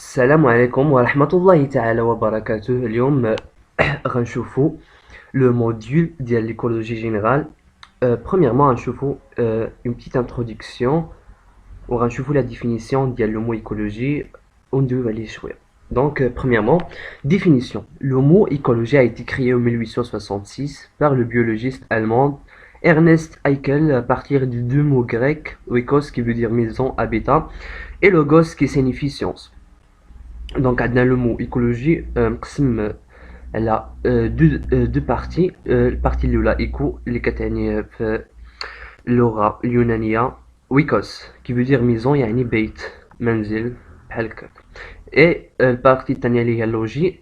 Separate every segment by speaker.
Speaker 1: السلام عليكم ورحمة الله تعالى وبركاته. اليوم غنشوفو le module de l'écologie générale. Premièrement غنشوفو une petite introduction وغنشوفو la définition ديال le mot écologie وندويو عليه شوية. Donc premièrement, définition. Le mot écologie a été créé en 1866 par le biologiste allemand Ernest Haeckel à partir de deux mots grecs, oikos qui veut dire maison, habitat, et logos qui signifie science. Donc, عندنا le mot écologie مقسم على deux parties. البارتي الأولى إيكو اللي كتعني في اللغة اليونانية ويكوس qui veut dire maison يعني بيت منزل بحال هكاك. Et البارتي الثانية اللي هي لوجي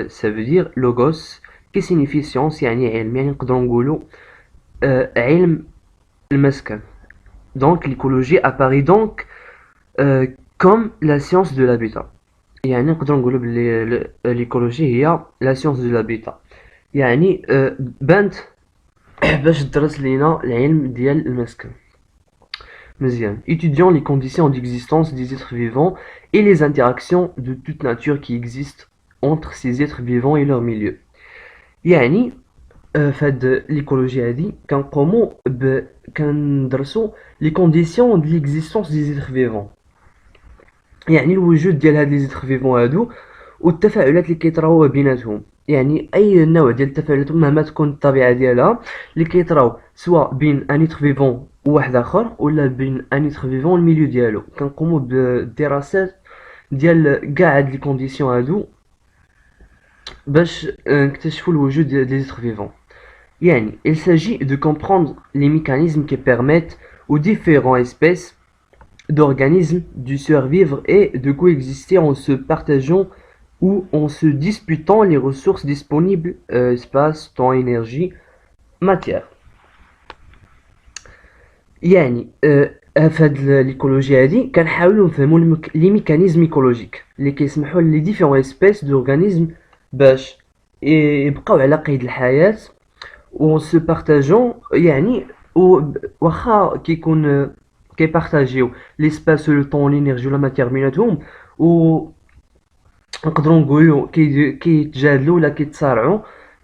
Speaker 1: ça veut dire logos qui signifie science يعني علم، يعني نقدروا نقولوا علم المسكن. Donc l'écologie apparaît donc comme la science de l'habitat. يعني نقدروا نقولوا بلي l'écologie هي la science de l'habitat. يعني بانت باش درس لينا العلم ديال المسكن. مزيان. Étudiant les conditions d'existence des êtres vivants et les interactions de toute nature qui existent entre ces êtres vivants et leur milieu. يعني فهاد l'écologie هادي كنقوموا كندرسوا les conditions de l'existence des êtres vivants. يعني الوجود ديال هاد لي زيتر فيفون هادو والتفاعلات اللي كيطراو بيناتهم. يعني اي نوع ديال التفاعلات مهما تكون الطبيعه ديالها اللي كيطراو سواء بين ان ايتر فيفون وواحد اخر ولا بين ان ايتر فيفون الميليو ديالو. كنقوموا بالدراسات ديال كاع هاد لي كونديسيون هادو باش نكتشفوا الوجود ديال لي زيتر فيفون. يعني il s'agit de comprendre les mécanismes qui permettent aux différentes espèces d'organismes de survivre et de coexister en se partageant ou en se disputant les ressources disponibles, espace, temps, énergie, matière. يعني فهاد l'écologie هادي كنحاولوا نفهموا les mécanismes écologiques اللي كيسمحوا لي différents espèces d'organismes باش يبقاو على قيد الحياة و se partageant. يعني واخا كيكون كيبارطاجيو ليسباس لو طون لينيرجي ولا ماتير بيناتهم و نقدروا نقولوا كيتجادلوا ولا كيتصارعوا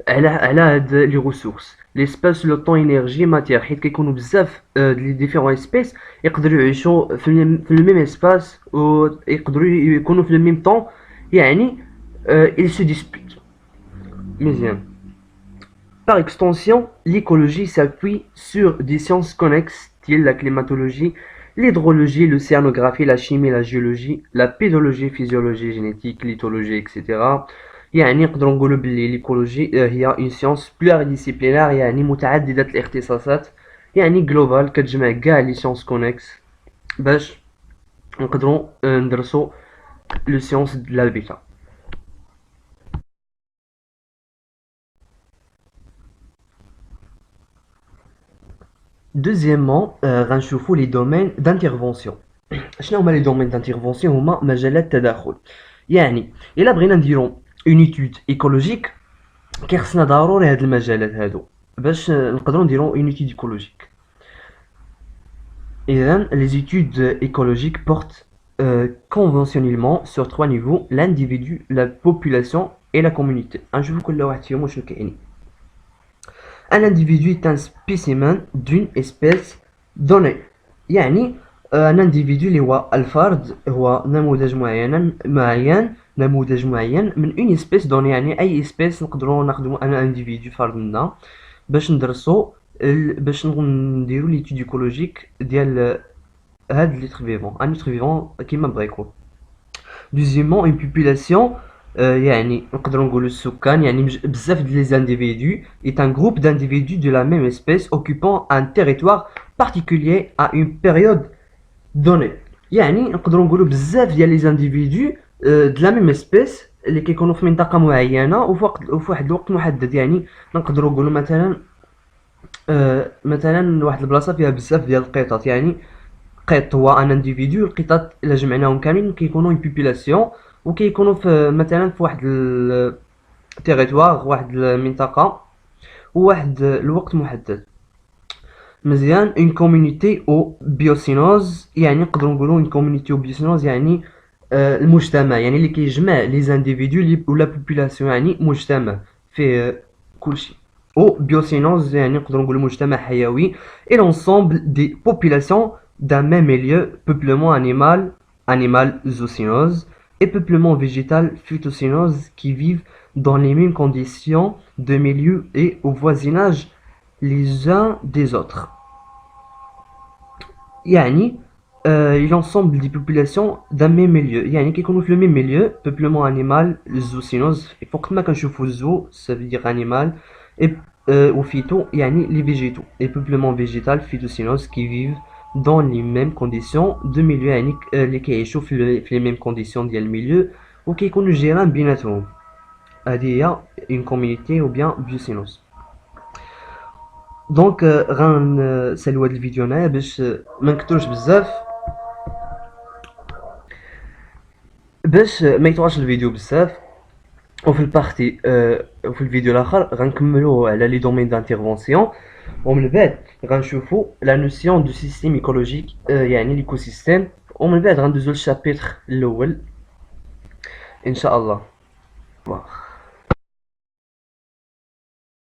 Speaker 1: على هاد لي ريسورس ليسباس لو طون انرجي ماتير، حيت كيكونوا بزاف لي ديفيرون اسبيس يقدروا يعيشوا في لو ميم اسباس ويقدروا يكونوا في لو ميم طون. يعني ils se disputent. مزيان. Par extension, l'écologie s'appuie sur des sciences connexes telles la climatologie, l'hydrologie, l'océanographie, la chimie, la géologie, la pédologie, physiologie, génétique, lithologie, etc. يعني نقدروا نقولوا بلي l'écologie هي une science pluridisciplinaire يعني متعددة الاختصاصات، يعني global كتجمع كاع لي sciences connexes باش نقدروا ندرسوا le science de l'habitat. Deuxièmement, غنشوفوا les domaines d'intervention. شنو هما les domaines d'intervention؟ هما مجالات التدخل. يعني الا بغينا نديرو une étude écologique كيخصنا ضروري هاد المجالات هادو باش نقدروا نديرو une étude écologique. إذن les études écologiques portent conventionnellement sur trois niveaux: l'individu, la population et la communauté. نشوفوا كل واحد فيهم واش كيعني. Un individu est un spécimen d'une espèce donnée. يعني un individu اللي هو الفرد هو نموذج معين من une espèce donnée. يعني أي espèce نقدروا ناخدو un individu فرد منا باش ندرسو باش نديرو l'étude écologique ديال هاد l'être vivant. un être vivant كيما بغا يكون. Deuxièmement, une population يعني نقدروا نقولوا السكان يعني بزاف ديال les individus est un groupe d'individus de la même espèce occupant un territoire particulier à une période donnée. يعني نقدروا نقولوا بزاف ديال les individus de la même espèce اللي كيكونوا في منطقه معينه وفي واحد الوقت محدد. يعني نقدروا نقولوا مثلا واحد البلاصه فيها بزاف ديال القطط. يعني قط هو ان individu، القطط الا جمعناهم كاملين كيكونوا une population وكيكونوا في مثلا في واحد التيريتوار واحد المنطقه وواحد الوقت محدد. مزيان. une communauté au biocénose يعني نقدروا نقولوا une communauté au biocénose يعني المجتمع يعني اللي كيجمع لي زانديفيدو ولا بوبولاسيون يعني مجتمع فيه كلشي. او بيوسينوز يعني نقدروا نقولوا مجتمع حيوي et l'ensemble des populations d'un même milieu, peuplement animal zoocynose et peuplement végétal phytocynose qui vivent dans les mêmes conditions de milieu et au voisinage les uns des autres. يعني l'ensemble des populations d'un même milieu يعني كيكونوا في le même milieu peuplement animal zoocynose فوق ما كنشوفوا zoo ça veut dire animal et ou phyto يعني les végétaux et peuplement végétal phytocynose qui vivent dans les mêmes conditions de milieu يعني اللي كيعيشوا في les mêmes conditions ديال الميليو وكيكونوا جيران بيناتهم. هذه هي une communauté ou bien biocynose. دونك غنساليو هاد الفيديو هنايا باش ما نكثروش بزاف، باش ما يطولش الفيديو بزاف. وفي البارتي في الفيديو الاخر غنكملو على لي دومين دانترفونسيون، ومن بعد غنشوفو لا نوسيون دو سيستيم ايكولوجيك يعني ليكو سيستيم، ومن بعد غندوزو للشابيتر الاول ان شاء الله.